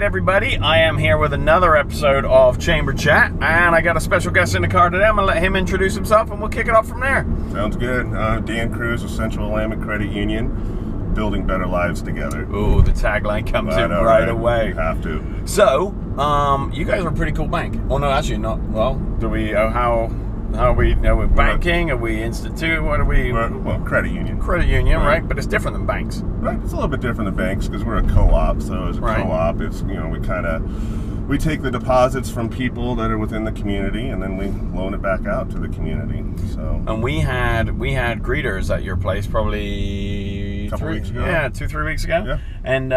right, everybody, I am here with another episode of Chamber Chat, and I got a special guest in the car today. I'm going to let him introduce himself, and we'll kick it off from there. Sounds good. Dan Cruz with Central Willamette Credit Union, building better lives together. Ooh, the tagline comes in right away. You have to. So, you guys are a pretty cool bank. Well, no, actually not. Well, do we, how are we, we're banking? Are we institute? What are we? Well, credit union. Credit union, right? But it's different than banks. Right. It's a little bit different than banks because we're a co-op. So as a co-op, it's, we take the deposits from people that are within the community and then we loan it back out to the community. So. And we had greeters at your place probably a couple weeks ago. Yeah, 2-3 weeks ago. Yeah. And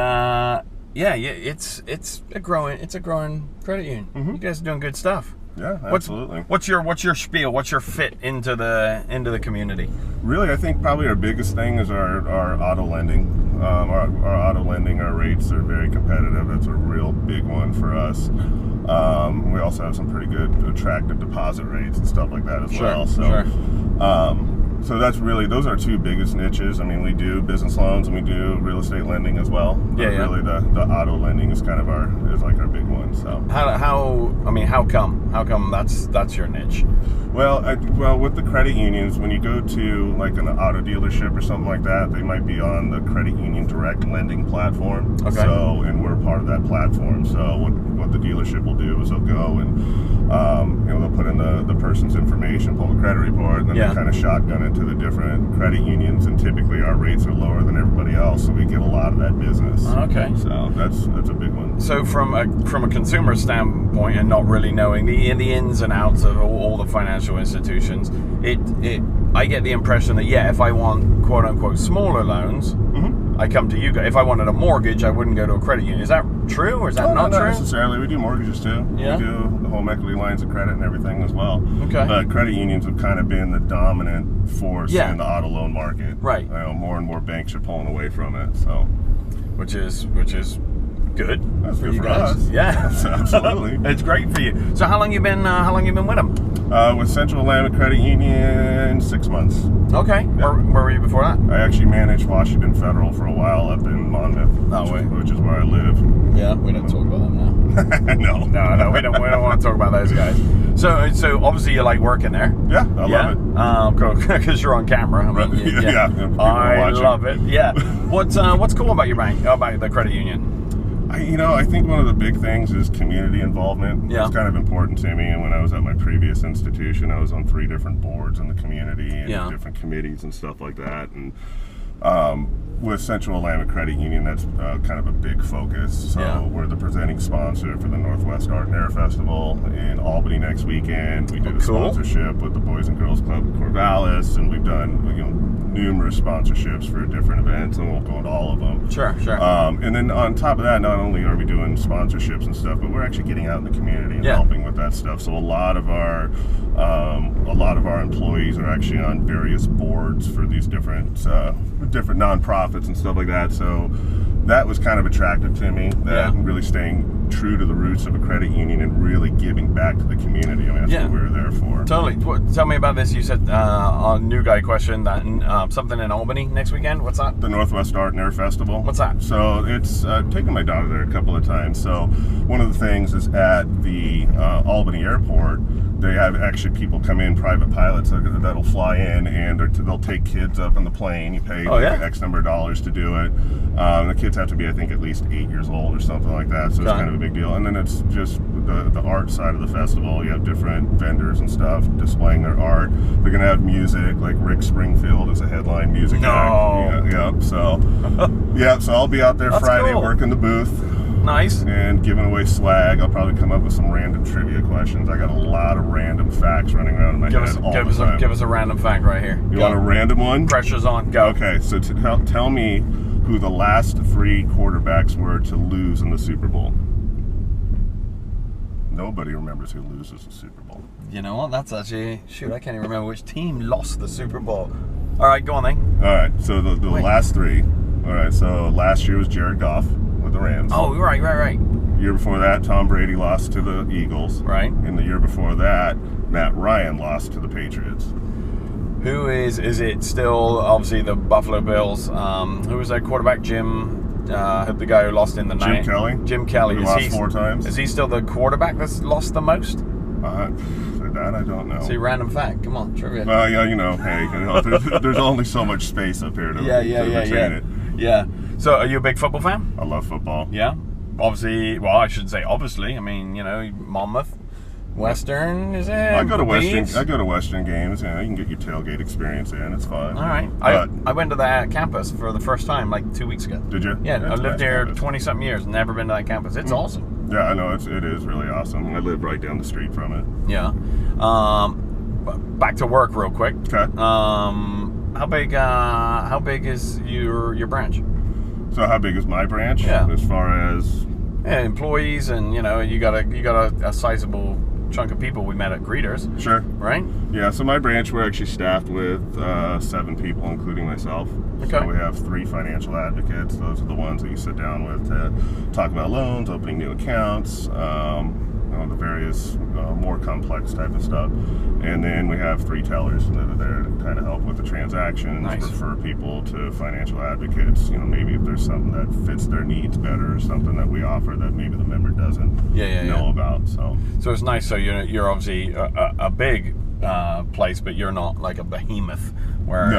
it's a growing credit union. Mm-hmm. You guys are doing good stuff. Yeah, absolutely. What's your spiel? What's your fit into the community? Really, I think probably our biggest thing is our auto lending. Our auto lending, our rates are very competitive. That's a real big one for us. We also have some pretty good, attractive deposit rates and stuff like that as well. So, so that's really, those are our two biggest niches. I mean, we do business loans and we do real estate lending as well. But really the auto lending is kind of our big one. So how come that's your niche? Well, with the credit unions, when you go to like an auto dealership or something like that, they might be on the credit union direct lending platform. Okay. So, and we're part of that platform. So what the dealership will do is they'll go and they'll put in the person's information, pull the credit report, and then they kind of shotgun it to the different credit unions. And typically our rates are lower than everybody else, so we get a lot of that business. Okay. So that's a big one. So from a consumer standpoint, and not really knowing the ins and outs of all the financial institutions, I get the impression that if I want quote unquote smaller loans, I come to you guys. If I wanted a mortgage, I wouldn't go to a credit union. Is that true, or is that not true? Not necessarily. We do mortgages too. Yeah. We do the home equity lines of credit and everything as well. Okay. But credit unions have kind of been the dominant force in the auto loan market. Right. More and more banks are pulling away from it. So, which is good. That's for good you for guys. us. Yeah, absolutely. It's great for you. So how long you been with them? With Central Willamette Credit Union, 6 months. Okay. Yeah. Where were you before that? I actually managed Washington Federal for a while up in Monmouth, which is where I live. Yeah, we don't talk about them now. No, we don't want to talk about those guys. So obviously you like working there. Yeah, I love it. Because you're on camera. I mean, I love it. Yeah. What's cool about your bank? About the credit union? I think one of the big things is community involvement. Yeah. It's kind of important to me. And when I was at my previous institution, I was on 3 different boards in the community and different committees and stuff like that. And with Central Willamette Credit Union, that's kind of a big focus. So we're the presenting sponsor for the Northwest Art and Air Festival in Albany next weekend. We did a sponsorship with the Boys and Girls Club of Corvallis, and we've done numerous sponsorships for different events, and we'll go into all of them. Sure. And then on top of that, not only are we doing sponsorships and stuff, but we're actually getting out in the community and helping with that stuff. So a lot of our employees are actually on various boards for these different nonprofits and stuff like that. So that was kind of attractive to me. Really staying true to the roots of a credit union and really giving back to the community. I mean, that's what we were there for. Totally. Tell me about this. You said a new guy question that something in Albany next weekend. What's that? The Northwest Art and Air Festival. What's that? So it's taken my daughter there a couple of times. So one of the things is at the Albany airport, they have actually people come in, private pilots that'll fly in, and they'll take kids up on the plane. You pay X number of dollars to do it. The kids have to be, I think, at least 8 years old or something like that. So it's kind of a big deal. And then it's just the art side of the festival. You have different vendors and stuff displaying their art. They're going to have music, like Rick Springfield is a headline music act. So I'll be out there Friday working the booth. Nice. And giving away swag. I'll probably come up with some random trivia questions. I got a lot of random facts running around in my head all the time. Give us a random fact right here. You want a random one? Pressure's on. Go. Okay, so tell me who the last 3 quarterbacks were to lose in the Super Bowl. Nobody remembers who loses the Super Bowl. You know what? That's actually... Shoot, I can't even remember which team lost the Super Bowl. All right, go on then. All right, so the last 3. All right, so last year was Jared Goff with the Rams. Oh, right. Year before that, Tom Brady lost to the Eagles. Right. And the year before that, Matt Ryan lost to the Patriots. Who is it still, obviously, the Buffalo Bills? Who was their quarterback? Jim the guy who lost in the Jim night. Kelly. Jim Kelly. Who lost 4 times. Is he still the quarterback that's lost the most? That I don't know. See, random fact. Come on, trivia. Yeah, hey, there's only so much space up here to retain it. Yeah. So, are you a big football fan? I love football. Yeah. Obviously, well, I shouldn't say obviously. I mean, Monmouth, Western, is it? I go to Western games. You can get your tailgate experience in. It's fun. All right. I went to that campus for the first time like 2 weeks ago. Did you? Yeah, I lived here 20-something years. Never been to that campus. It's awesome. Yeah, I know. It is really awesome. I live right down the street from it. Yeah. Back to work real quick. Okay. How big is your branch? So how big is my branch? Yeah. As far as employees, and you got a sizable chunk of people we met at Greeters. Sure. Right? Yeah, so my branch, we're actually staffed with 7 people, including myself. Okay. So we have 3 financial advocates. Those are the ones that you sit down with to talk about loans, opening new accounts, the various more complex type of stuff. And then we have 3 tellers that are there to kind of help with the transactions, nice. refer people to financial advocates. Maybe if there's something that fits their needs better, or something that we offer that maybe the member doesn't know about. So it's nice. So you're obviously a big place, but you're not like a behemoth where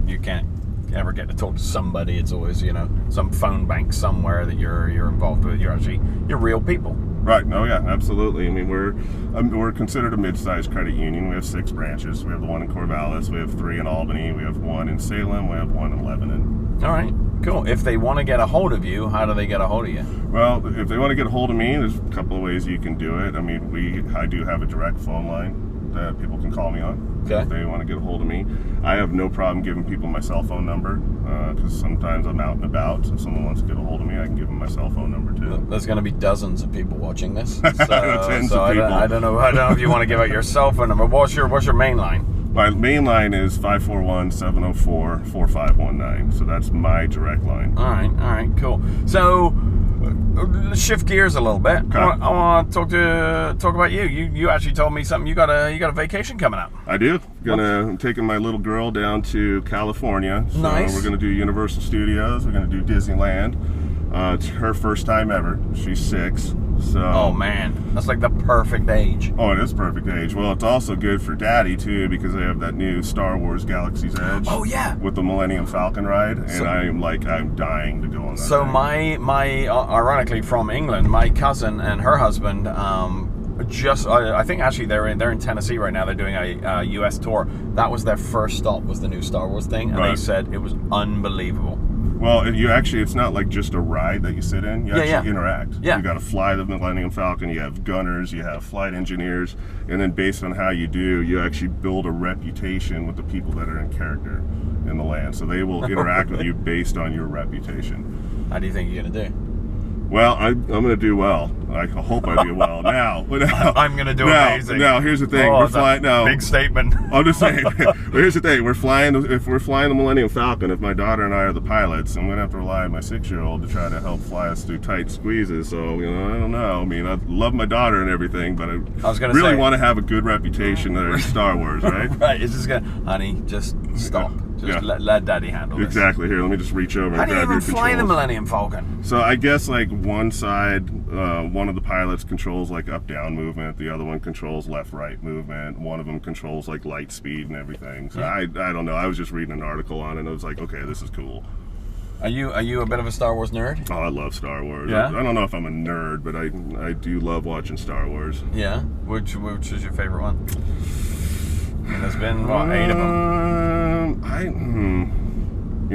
you can't ever get to talk to somebody. It's always some phone bank somewhere that you're involved with. You're real people. Right. No. Yeah. Absolutely. I mean, we're considered a mid-sized credit union. We have 6 branches. We have the one in Corvallis. We have 3 in Albany. We have 1 in Salem. We have 1 in Lebanon. All right. Cool. If they want to get a hold of you, how do they get a hold of you? Well, if they want to get a hold of me, there's a couple of ways you can do it. I mean, I do have a direct phone line that people can call me on. Okay. If they want to get a hold of me. I have no problem giving people my cell phone number because sometimes I'm out and about. So if someone wants to get a hold of me, I can give them my cell phone number too. There's going to be dozens of people watching this. Tens of people. I don't know if you want to give out your cell phone number. What's your main line? My main line is 541-704-4519. So that's my direct line. All right, cool. So let's shift gears a little bit. Okay. I want to talk about you. You actually told me something. You got a vacation coming up. I do. I'm taking my little girl down to California. So nice. We're going to do Universal Studios. We're going to do Disneyland. It's her first time ever. She's 6. So. Oh man, that's like the perfect age. Oh, it is perfect age. Well, it's also good for Daddy too because they have that new Star Wars Galaxy's Edge. Oh yeah. With the Millennium Falcon ride, and I'm dying to go on that. So thing. my ironically from England, my cousin and her husband I think actually they're in Tennessee right now. They're doing a U.S. tour. That was their first stop, was the new Star Wars thing, and they said it was unbelievable. Well, it's not like just a ride that you sit in. You actually interact. Yeah. You got to fly the Millennium Falcon. You have gunners. You have flight engineers. And then based on how you do, you actually build a reputation with the people that are in character in the land. So they will interact with you based on your reputation. How do you think you're going to do? Well, I'm going to do well. I hope I do well. Now I'm going to do amazing. Now, here's the thing. We're flying now. Big statement. I'm just saying. But here's the thing. If we're flying the Millennium Falcon, if my daughter and I are the pilots, I'm going to have to rely on my 6-year-old to try to help fly us through tight squeezes. So, I don't know. I mean, I love my daughter and everything, but I really want to have a good reputation in Star Wars, right? Right. It's just honey, just stop. Just let Daddy handle this. Exactly. Here, let me just reach over and grab your controls. How do you even fly the Millennium Falcon? So I guess like one side, one of the pilots controls like up-down movement. The other one controls left-right movement. One of them controls like light speed and everything. So I don't know. I was just reading an article on it and I was like, okay, this is cool. Are you a bit of a Star Wars nerd? Oh, I love Star Wars. Yeah? I don't know if I'm a nerd, but I do love watching Star Wars. Yeah? Which is your favorite one? I mean, there's been, 8 of them?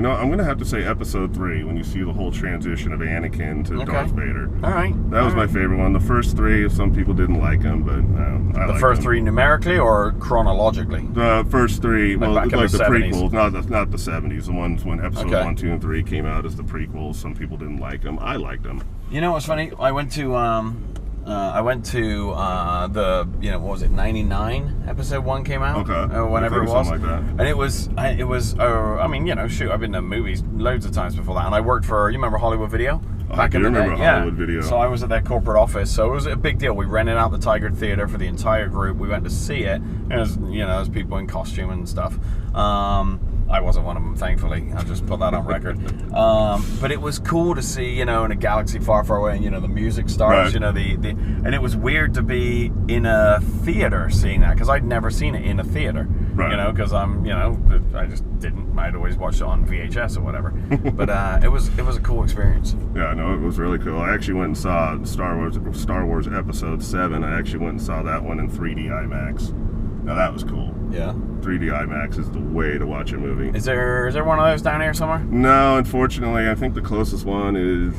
I'm going to have to say Episode 3, when you see the whole transition of Anakin to Darth Vader. All right. That was my favorite one. The first 3, some people didn't like them, but I like them. The first 3 numerically or chronologically? The first 3, like the 70s. prequels, not the 70s. The ones when Episode 1, 2, and 3 came out as the prequels. Some people didn't like them. I liked them. You know what's funny? I went to the, what was it, 99 episode 1 came out? Okay. Whenever it was. Something like that. And it was, I've been to movies loads of times before that. And I worked for, you remember Hollywood Video? Back in the day? Hollywood Video. So I was at their corporate office. So it was a big deal. We rented out the Tiger Theater for the entire group. We went to see it. And it was, there's people in costume and stuff. I wasn't one of them, thankfully. I'll just put that on record. But it was cool to see, you know, in a galaxy far, far away, and, you know, the music starts, Right. you know, and it was weird to be in a theater seeing that, because I'd never seen it in a theater. Right. You know, because I just didn't. I'd always watch it on VHS or whatever. But it was a cool experience. Yeah, no, it was really cool. I actually went and saw Star Wars Episode 7. I actually went and saw that one in 3D IMAX. Now that was cool. Yeah. 3D IMAX is the way to watch a movie. Is there one of those down here somewhere? No, unfortunately, I think the closest one is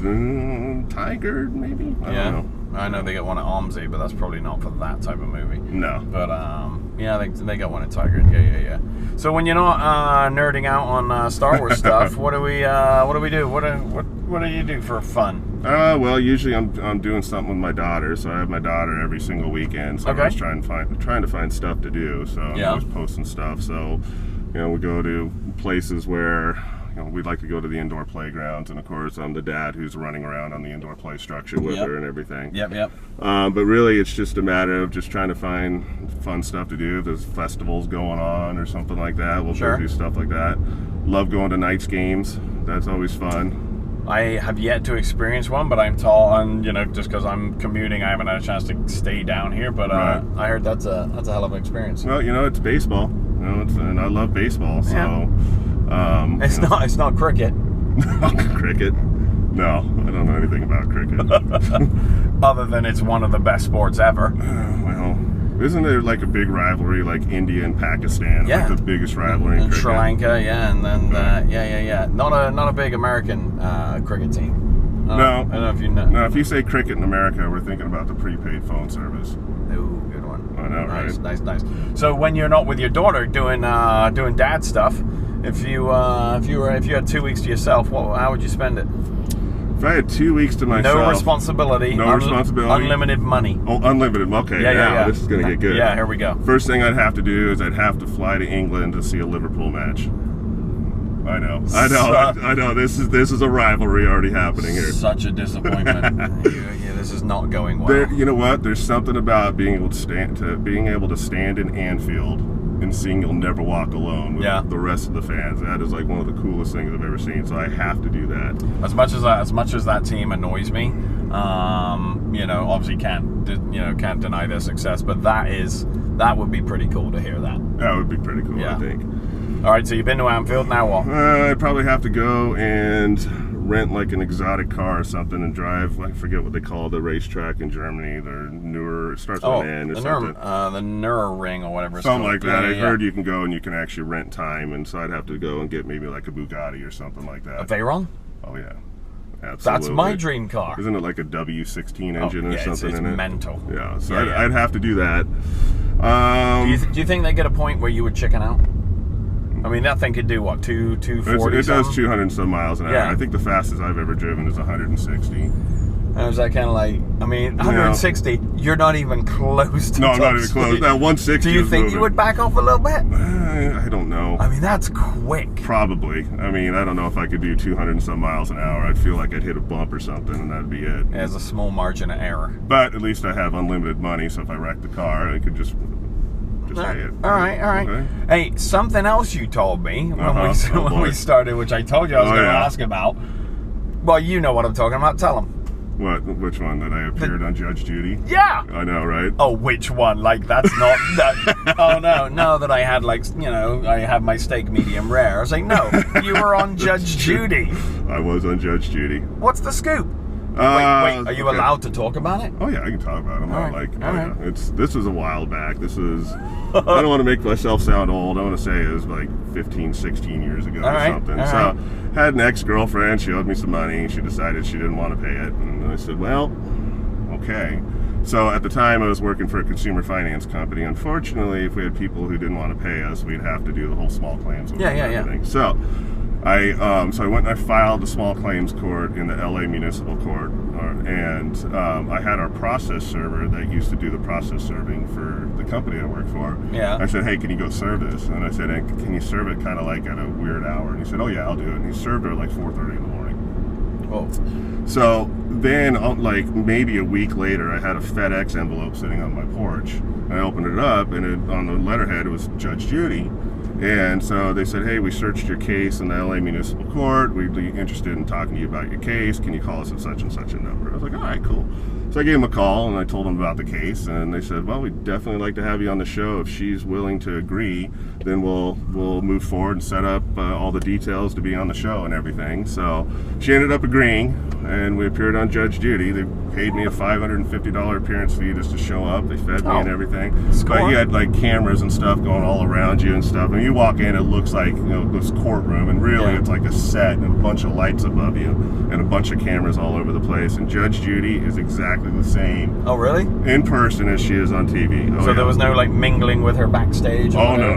Tiger, maybe? I don't know. I know they got one at OMSI, but that's probably not for that type of movie. No. But yeah, they got one at Tiger. Yeah. So when you're not nerding out on Star Wars stuff, what do we do? What do you do for fun? Well, usually I'm doing something with my daughter. So I have my daughter every single weekend. So I'm always trying to find stuff to do. So I'm always posting stuff. So, you know, we go to places where, you know, we'd like to go to the indoor playgrounds, and of course I'm the dad who's running around on the indoor play structure with her and everything. Yep. But really it's just a matter of just trying to find fun stuff to do. If there's festivals going on or something like that, we'll go do stuff like that. Love going to nights games. That's always fun. I have yet to experience one, but I'm tall, and you know, just because I'm commuting, I haven't had a chance to stay down here. But I heard that's a hell of an experience. Well, you know, it's baseball. You know, and I love baseball. So it's not cricket. Cricket? No, I don't know anything about cricket. Other than it's one of the best sports ever. Well, isn't there like a big rivalry like India and Pakistan? Yeah. Like the biggest rivalry in cricket? Sri Lanka, and then yeah. Not a big American cricket team. No. I don't know if you know. No, if you say cricket in America, we're thinking about the prepaid phone service. Ooh, good one. I know, right? Nice. So when you're not with your daughter doing dad stuff, if you had 2 weeks to yourself, how would you spend it? If I had 2 weeks to myself... No responsibility. Unlimited money. Oh, unlimited. Okay, yeah. This is going to get good. Yeah, here we go. First thing I'd have to do is I'd have to fly to England to see a Liverpool match. I know. This is a rivalry already happening here. Such a disappointment. Yeah, this is not going well. You know what? There's something about being able to stand in Anfield and seeing You'll Never Walk Alone with the rest of the fans. That is like one of the coolest things I've ever seen. So I have to do that. As much as that team annoys me, you know, obviously can't deny their success. But that would be pretty cool to hear that. That would be pretty cool, I think. All right, so you've been to Anfield. Now what? I'd probably have to go and rent like an exotic car or something and drive. I forget what they call the racetrack in Germany. They're newer. It starts with an N or something. The Nürburgring or whatever. Something like that. I heard you can go and you can actually rent time, and so I'd have to go and get maybe like a Bugatti or something like that. A Veyron? Oh yeah. Absolutely. That's my dream car. Isn't it like a W16 engine or something it's in it? Mental. Yeah, so I'd have to do that. Do you think they get a point where you would chicken out? I mean, that thing could do what, 240? It does 200 and some miles an hour. Yeah. I think the fastest I've ever driven is 160. And was that kind of like, I mean, 160, you're not even close to No, I'm not even close. Now, 160 Do you think you would back off a little bit? I don't know. I mean, that's quick. Probably. I mean, I don't know if I could do 200 and some miles an hour. I'd feel like I'd hit a bump or something, and that'd be it. There's a small margin of error. But at least I have unlimited money, so if I wreck the car, I could just pay it. All right. Okay. Hey, something else you told me when we started, which I told you I was going to ask about. Well, you know what I'm talking about. Tell them. What? Which one? That I appeared on Judge Judy? Yeah. I know, right? Oh, which one? Like, that's not that. Oh no, that I had I had my steak medium rare. I was like, no, you were on Judge Judy. I was on Judge Judy. What's the scoop? Wait, are you allowed to talk about it? Oh yeah, I can talk about it. I'm not like, right. This was a while back. This is, I don't want to make myself sound old. I want to say it was like 15, 16 years ago or something. So, had an ex-girlfriend. She owed me some money. She decided she didn't want to pay it. And I said, well, okay. So at the time I was working for a consumer finance company. Unfortunately, if we had people who didn't want to pay us, we'd have to do the whole small claims. Yeah. So I went and I filed a small claims court in the LA Municipal Court, and I had our process server that used to do the process serving for the company I work for. Yeah. I said, hey, can you go serve this? And I said, hey, can you serve it kind of like at a weird hour? And he said, oh yeah, I'll do it. And he served it at like 4:30 in the morning. Oh. So then, like maybe a week later, I had a FedEx envelope sitting on my porch. And I opened it up, and on the letterhead it was Judge Judy. And so they said, hey, we searched your case in the LA Municipal Court. We'd be interested in talking to you about your case. Can you call us at such and such a number? I was like, all right, cool. So I gave them a call and I told them about the case, and they said, well, we'd definitely like to have you on the show. If she's willing to agree, then we'll move forward and set up all the details to be on the show and everything. So she ended up agreeing, and we appeared on Judge Judy. They paid me a $550 appearance fee just to show up. They fed me and everything. But you had like cameras and stuff going all around you and stuff. And you walk in, it looks like, you know, this courtroom, and really it's like a set and a bunch of lights above you and a bunch of cameras all over the place. And Judge Judy is exactly the same. Oh, really? In person as she is on TV. So there was no like mingling with her backstage? Oh, no.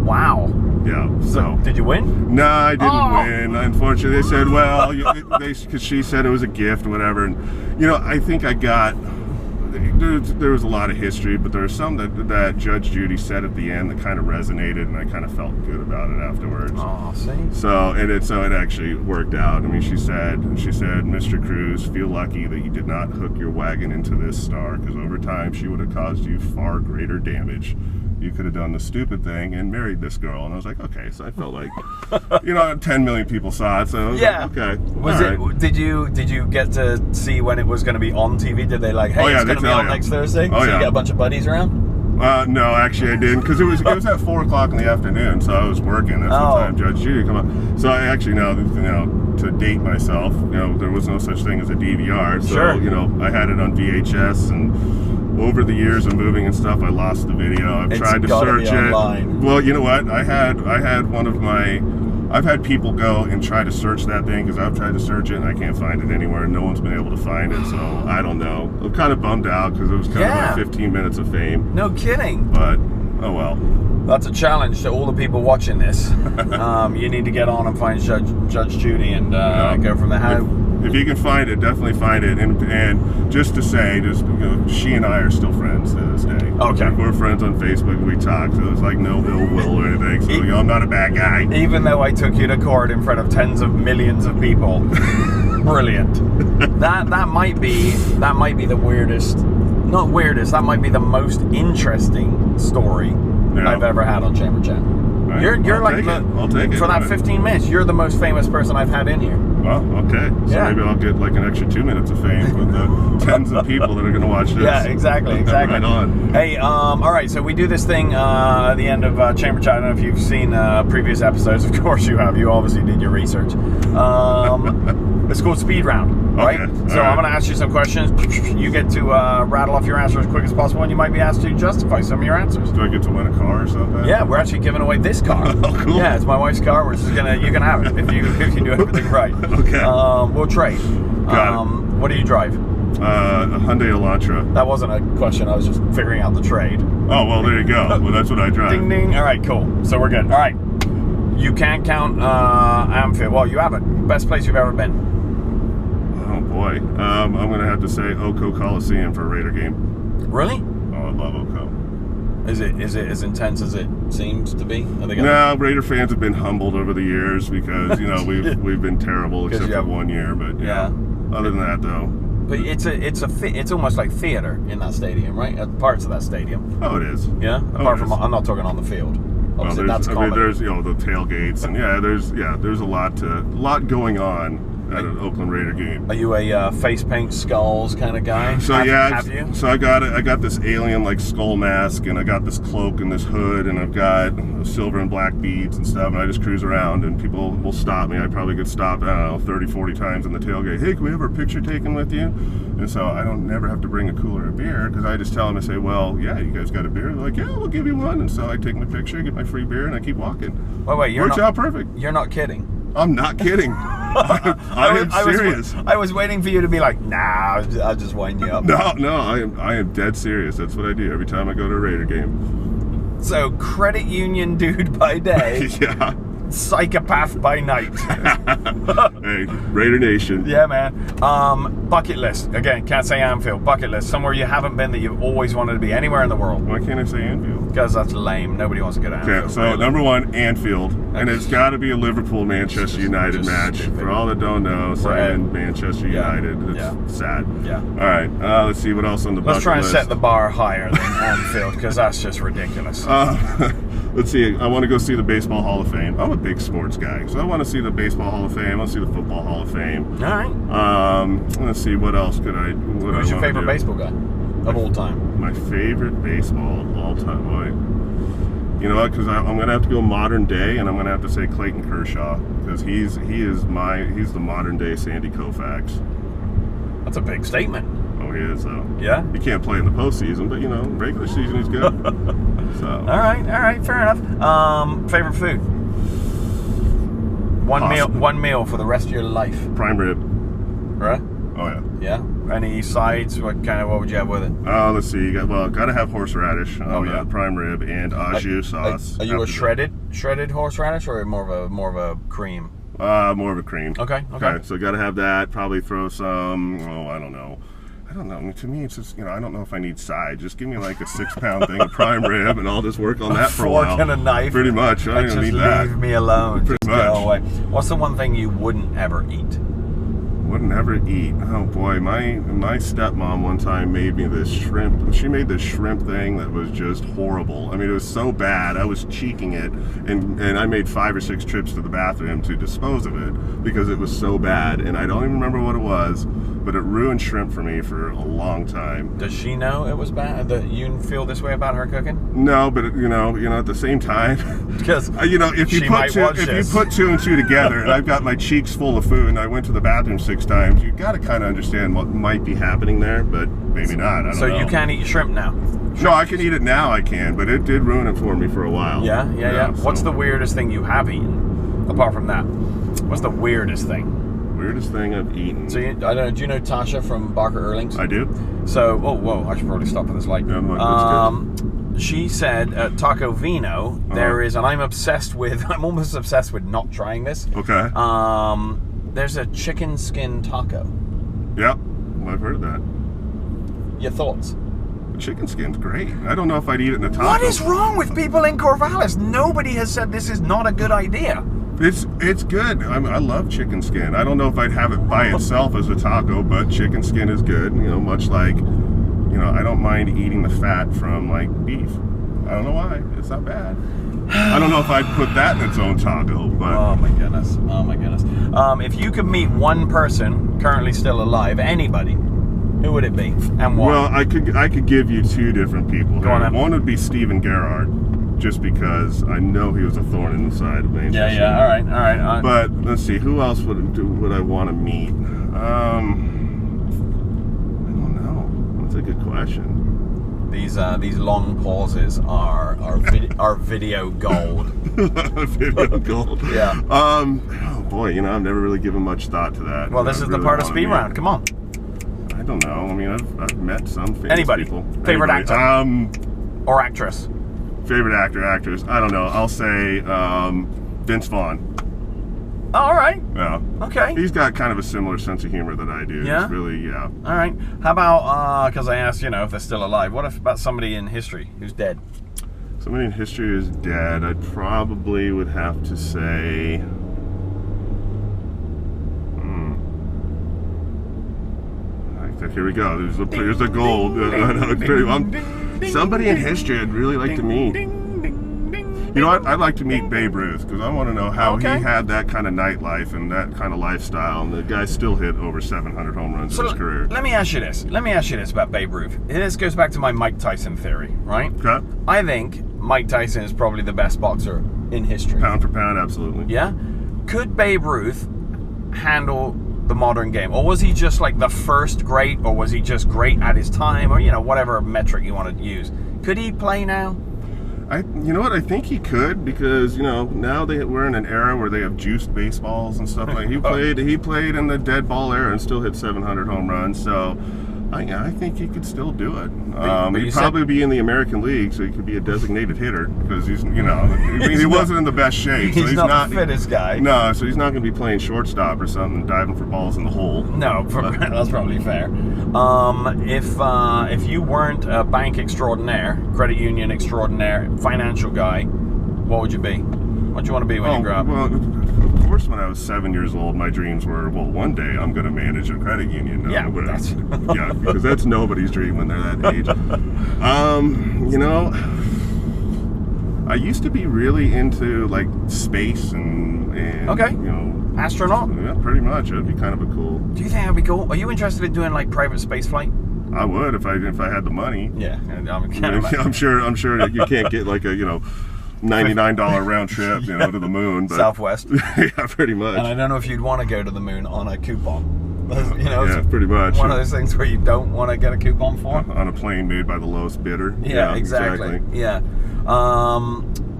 Wow. Yeah. So did you win? No, I didn't win. Unfortunately, they said, well, because she said it was a gift or whatever. And, you know, I think I got, there was a lot of history, but there was some that Judge Judy said at the end that kind of resonated, and I kind of felt good about it afterwards. Oh, see? So it actually worked out. I mean, she said, Mr. Cruz, feel lucky that you did not hook your wagon into this star, because over time she would have caused you far greater damage. You could have done the stupid thing and married this girl. And I was like, okay. So I felt like, you know, 10 million people saw it. So I was like, okay. Did you get to see when it was going to be on TV? Did they like, hey, it's going to be on next Thursday? So you get a bunch of buddies around? No, actually I didn't, because it was at 4 o'clock in the afternoon, so I was working. That's the time Judge Judy come up. So I actually to date myself, you know, there was no such thing as a DVR. So you know, I had it on VHS, and over the years of moving and stuff, I lost the video. I've tried to search it. Online. Well, you know what? I've had people go and try to search that thing, because I've tried to search it and I can't find it anywhere. No one's been able to find it, so I don't know. I'm kind of bummed out, because it was kind of like 15 minutes of fame. No kidding. But, oh well. That's a challenge to all the people watching this. You need to get on and find Judge Judy and go from there. If you can find it, definitely find it. And just to say, she and I are still friends to this day. Okay. We're friends on Facebook. We talk, so it's like no ill will or anything. So you know, I'm not a bad guy. Even though I took you to court in front of tens of millions of people. Brilliant. That might be the weirdest. Not weirdest. That might be the most interesting story I've ever had on Chamber Chat. Right. You're I'll take it. For that 15 minutes, you're the most famous person I've had in here. Well, okay. So maybe I'll get like an extra 2 minutes of fame with the tens of people that are going to watch this. Yeah, exactly. Right on. Hey, all right, so we do this thing at the end of Chamber Chat. I don't know if you've seen previous episodes. Of course you have. You obviously did your research. It's called Speed Round, right? Okay. So I'm going to ask you some questions. You get to rattle off your answer as quick as possible, and you might be asked to justify some of your answers. Do I get to win a car or something? Yeah, we're actually giving away this car. Oh, cool. Yeah, it's my wife's car. We're just you can have it if you do everything right. Okay. We'll trade. Got it. What do you drive? A Hyundai Elantra. That wasn't a question. I was just figuring out the trade. Oh, well, there you go. Well, that's what I drive. Ding, ding. All right, cool. So we're good. All right. You can't count Anfield. Well, you haven't. Best place you've ever been? Oh, boy. I'm going to have to say Oco Coliseum for a Raider game. Really? Oh, I love Oco. Is it as intense as it seems to be? No, Raider fans have been humbled over the years, because, you know, we've been terrible except for 1 year, but yeah. Other than that, though. But it's almost like theater in that stadium, right? Parts of that stadium. Oh, it is. Yeah. Apart from, I'm not talking on the field. Obviously, that's common. There's the tailgates, and there's a lot going on at an Oakland Raider game. Are you a face paint skulls kind of guy? So have you? So I got this alien like skull mask, and I got this cloak and this hood, and I've got silver and black beads and stuff, and I just cruise around, and people will stop me. I probably get stopped, I don't know, 30, 40 times in the tailgate. Hey, can we have our picture taken with you? And so I don't never have to bring a cooler of beer, because I just tell them, I say, well, yeah, you guys got a beer? They're like, yeah, we'll give you one. And so I take my picture, get my free beer, and I keep walking. Wait, works out perfect. You're not kidding. I'm not kidding. I am serious. I was waiting for you to be like, nah, I'll just wind you up. No, I am dead serious. That's what I do every time I go to a Raider game. So, credit union dude by day. Yeah. Psychopath by night. Hey, Raider Nation. Yeah, man. Bucket list. Again, can't say Anfield. Bucket list. Somewhere you haven't been that you've always wanted to be. Anywhere in the world. Why can't I say Anfield? Because that's lame. Nobody wants to go to Anfield. Okay, so really. Number 1, Anfield. And it's got to be a Liverpool-Manchester United match. Stupid. For all that don't know, Simon, Manchester United. It's sad. Yeah. All right. Let's see what else on the bucket list. Let's try and set the bar higher than Anfield, because that's just ridiculous. let's see. I want to go see the Baseball Hall of Fame. I'm a big sports guy, so I want to see the Baseball Hall of Fame. I want to see the Football Hall of Fame. All right. Let's see. What else could I? Who's your favorite baseball guy of all time? My favorite baseball of all time. Boy. You know what? Because I'm gonna have to go modern day, and I'm gonna have to say Clayton Kershaw because he's the modern day Sandy Koufax. That's a big statement. Oh, he is though. Yeah. He can't play in the postseason, but regular season he's good. So. All right, fair enough. Favorite food? One meal for the rest of your life. Prime rib. Right? Oh yeah. Yeah. Any sides? What would you have with it? Let's see. Gotta have horseradish. Yeah. Prime rib and au jus sauce. Are you a shredded horseradish or more of a cream? More of a cream. Okay. So gotta have that. Probably throw some. Oh, I don't know. I mean, to me, it's just I don't know if I need side. Just give me like a 6-pound thing of prime rib, and I'll just work on that for a while. Fork and a knife. Pretty much. I don't need that. Leave me alone. Pretty just much. Go away. What's the one thing you wouldn't ever eat? Wouldn't ever eat. Oh boy, my stepmom one time made me this shrimp. She made this shrimp thing that was just horrible. I mean, it was so bad. I was cheeking it, and I made 5 or 6 trips to the bathroom to dispose of it because it was so bad. And I don't even remember what it was, but it ruined shrimp for me for a long time. Does she know it was bad? That you feel this way about her cooking? No, but at the same time, because if you put 2 and 2 together, and I've got my cheeks full of food, and I went to the bathroom 6 times, you got to kind of understand what might be happening there, but maybe not. I don't know. So you can't eat shrimp now? No, I can eat it now. I can, but it did ruin it for me for a while. Yeah. So. What's the weirdest thing you have eaten apart from that? What's the weirdest thing? Weirdest thing I've eaten. So I don't know. Do you know Tasha from Barker Earlings? I do. So, whoa! I should probably stop at this light. Yeah, she said at Taco Vino there is, and I'm almost obsessed with not trying this. Okay. There's a chicken skin taco. Yep, I've heard of that. Your thoughts? The chicken skin's great. I don't know if I'd eat it in a taco. What is wrong with people in Corvallis? Nobody has said this is not a good idea. It's good. I love chicken skin. I don't know if I'd have it by itself as a taco, but chicken skin is good. Much like, I don't mind eating the fat from like beef. I don't know why. It's not bad. I don't know if I'd put that in its own taco, but oh my goodness. If you could meet one person currently still alive, anybody, who would it be and why? Well, I could give you 2 different people. Go on. One would be Stephen Gerrard, just because I know he was a thorn in the side of me. Yeah. All right. But let's see, who else would I want to meet? I don't know. That's a good question. These long pauses are video gold. Video gold. Yeah. Oh boy, I've never really given much thought to that. Well, this is the part of Speed Round. Come on. I don't know. I mean, I've met some famous people. Favorite actor? Or actress? Favorite actor, actress. I don't know. I'll say Vince Vaughn. Oh, all right. Yeah. Okay. He's got kind of a similar sense of humor that I do. Yeah? It's really, yeah. All right. How about, because I asked, if they're still alive, what about somebody in history who's dead? Somebody in history who's dead, I probably would have to say... Here we go. There's the gold. Somebody in history I'd really like to meet. You know what? I'd like to meet Babe Ruth because I want to know how he had that kind of nightlife and that kind of lifestyle. And the guy still hit over 700 home runs in his career. Let me ask you this. About Babe Ruth. This goes back to my Mike Tyson theory, right? Okay. I think Mike Tyson is probably the best boxer in history. Pound for pound, absolutely. Yeah? Could Babe Ruth handle the modern game? Or was he just like the first great? Or was he just great at his time? Or, whatever metric you want to use. Could he play now? You know what? I think he could because now we're in an era where they have juiced baseballs and stuff like. He played in the dead ball era and still hit 700 home runs. So I think he could still do it. He'd probably be in the American League, so he could be a designated hitter because he wasn't in the best shape. So he's not the fittest guy. No, so he's not going to be playing shortstop or something, diving for balls in the hole. No, that's probably fair. If you weren't a bank extraordinaire, credit union extraordinaire, financial guy, what would you be? What do you want to be when you grow up? Well, of course, when I was 7 years old, my dreams were, one day I'm going to manage a credit union. Because that's nobody's dream when they're that age. I used to be really into like space and Okay. you know, Astronaut? yeah, pretty much. It'd be kind of a cool. Do you think that'd be cool? Are you interested in doing like private space flight? I would if I had the money. Yeah, I'm sure that you can't get like a $99 round trip, to the moon. But, Southwest. Yeah, pretty much. And I don't know if you'd want to go to the moon on a coupon. Yeah, pretty much. One of those things where you don't want to get a coupon for. On a plane made by the lowest bidder. Yeah, exactly. Yeah.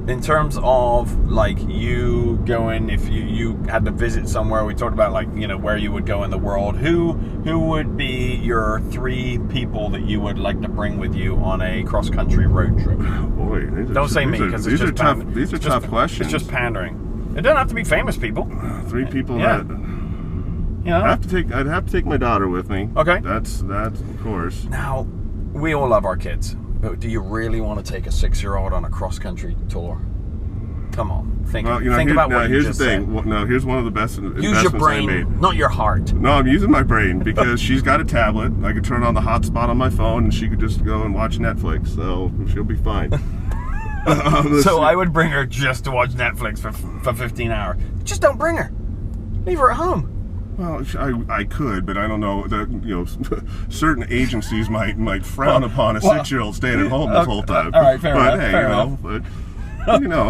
In terms of like you going, if you had to visit somewhere, we talked about like where you would go in the world. Who would be your 3 people that you would like to bring with you on a cross country road trip? Boy, don't say me because these are tough. These are tough questions. It's just pandering. It doesn't have to be famous people. 3 people Yeah. that I'd have to take my daughter with me. Okay. That's of course. Now, we all love our kids, but do you really want to take a 6-year-old on a cross country tour? Come on, think about what you just said. Well, no, here's one of the best Use investments your brain, I made. not your heart. No, I'm using my brain because she's got a tablet. I could turn on the hotspot on my phone, and she could just go and watch Netflix. So she'll be fine. So I would bring her just to watch Netflix for 15 hours. Just don't bring her. Leave her at home. Well, I could, but I don't know that certain agencies might frown upon a 6-year-old staying at home this whole time. All right, fair enough. Hey, fair enough. but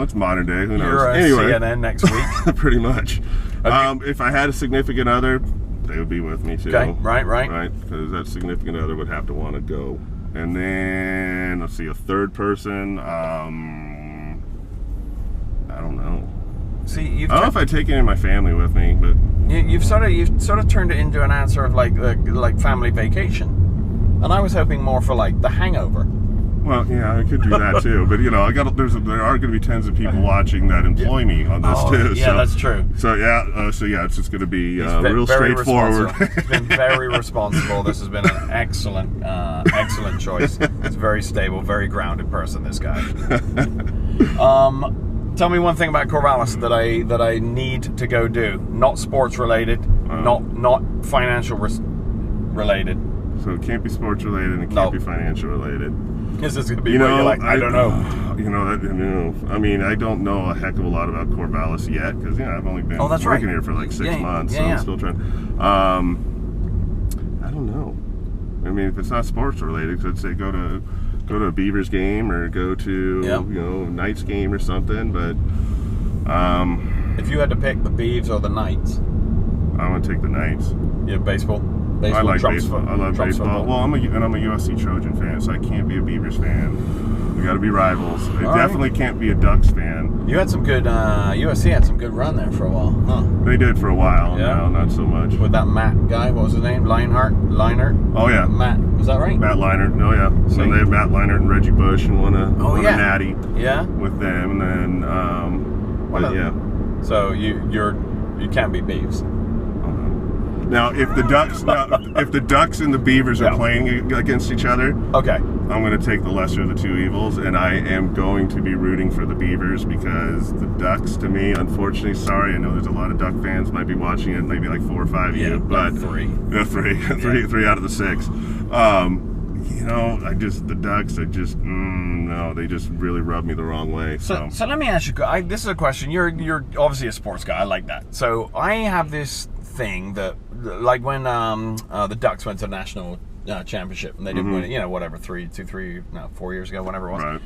it's modern day. Who knows? You're Anyway, CNN next week. pretty much. Okay. If I had a significant other, they would be with me too. Okay, right. Because that significant other would have to want to go. And then let's see, a third person. I don't know. See, I don't know if I'd take any of my family with me, but you've sort of turned it into an answer of like family vacation, and I was hoping more for like The Hangover. Well, yeah, I could do that too, but there are going to be tens of people watching that employ me on this too. Yeah, so, that's true. So it's just going to be real straightforward. It's been very responsible. This has been an excellent choice. It's very stable, very grounded person. This guy. Tell me one thing about Corvallis that I need to go do. Not sports related, not financial related. So it can't be sports related and it can't be financial related. Is this going to be where you're like, I don't know? I mean, I don't know a heck of a lot about Corvallis yet because I've only been working here for like 6 months, so I'm still trying. I don't know. I mean, if it's not sports related, I'd say go to a Beavers game or go to Knights game or something. But if you had to pick the Beavs or the Knights, I want to take the Knights. Yeah, baseball. I like baseball. I love baseball. Football. Well, I'm a USC Trojan fan, so I can't be a Beavers fan. We got to be rivals. I definitely can't be a Ducks fan. You had some good. USC had some good run there for a while, huh? They did for a while. Yeah, no, not so much. With that Matt guy, what was his name? Leinart. Oh yeah, Matt. Was that right? Matt Leinart. Oh yeah. So they have Matt Leinart and Reggie Bush and won a natty. Yeah. With them, and then So you can't be Beavs. Now, if the Ducks and the Beavers are playing against each other, okay, I'm going to take the lesser of the two evils, and I am going to be rooting for the Beavers because the Ducks, to me, unfortunately, sorry, I know there's a lot of Duck fans might be watching it, maybe like 4 or 5 of you, but three out of the 6. The Ducks, no, they just really rub me the wrong way. So let me ask you, this is a question. You're obviously a sports guy. I like that. So I have this thing that, like when the Ducks went to the national championship and they didn't win it, 4 years ago, whenever it was. Right.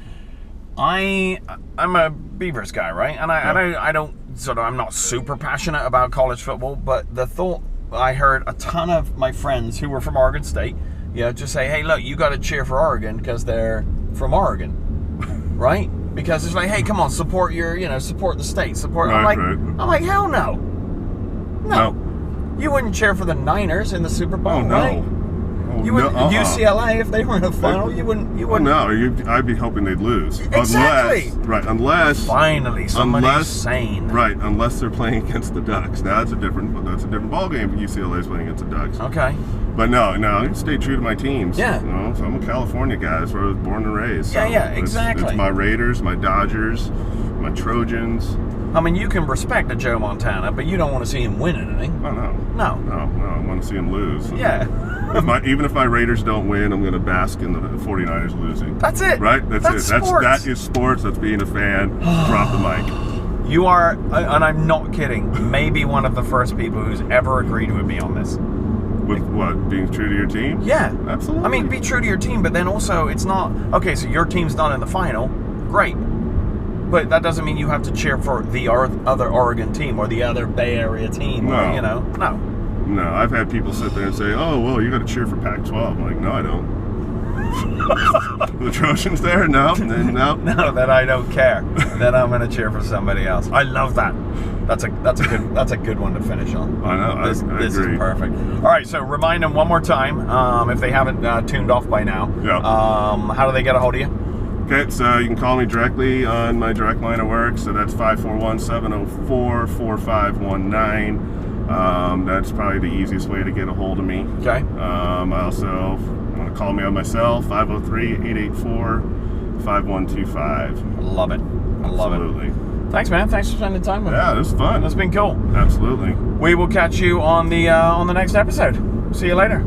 I'm a Beavers guy, right? And I'm not super passionate about college football, but the thought I heard a ton of my friends who were from Oregon State, just say, hey, look, you got to cheer for Oregon because they're from Oregon, right? Because it's like, hey, come on, support support the state, support. I'm like, hell no. You wouldn't cheer for the Niners in the Super Bowl, right? You wouldn't. UCLA, if they were in a final, you wouldn't. I'd be hoping they'd lose. Exactly. Unless finally somebody's sane. Right, unless they're playing against the Ducks. Now that's a different ball game. UCLA's playing against the Ducks. Okay. But no, I stay true to my teams. Yeah. So I'm a California guy. That's where I was born and raised. So exactly. It's my Raiders, my Dodgers, my Trojans. I mean, you can respect a Joe Montana, but you don't want to see him win anything. Oh, no. No. No, I want to see him lose. Yeah. Even if my Raiders don't win, I'm going to bask in the 49ers losing. That's it. Right? That's it. Sports. That is sports. That's being a fan. Drop the mic. You are, and I'm not kidding, maybe one of the first people who's ever agreed with me on this. With what? Being true to your team? Yeah. Absolutely. I mean, be true to your team, but then also it's not, okay, so your team's not in the final. Great. But that doesn't mean you have to cheer for the other Oregon team or the other Bay Area team. No. Or, no. No, I've had people sit there and say, oh, well, you got to cheer for Pac-12. I'm like, no, I don't. The Trojans there? No. No. No, then I don't care. Then I'm going to cheer for somebody else. I love that. That's a good one to finish on. I know. This I is agree. perfect. All right, so remind them one more time if they haven't tuned off by now. Yeah. How do they get a hold of you? Okay, so you can call me directly on my direct line of work. So that's 541-704-4519. That's probably the easiest way to get a hold of me. Okay. I also want to call me on my cell, 503-884-5125. Love it. I love Absolutely. it. Thanks, man. Thanks for spending time with me. Yeah, it was fun. That's been cool. Absolutely. We will catch you on the next episode. See you later.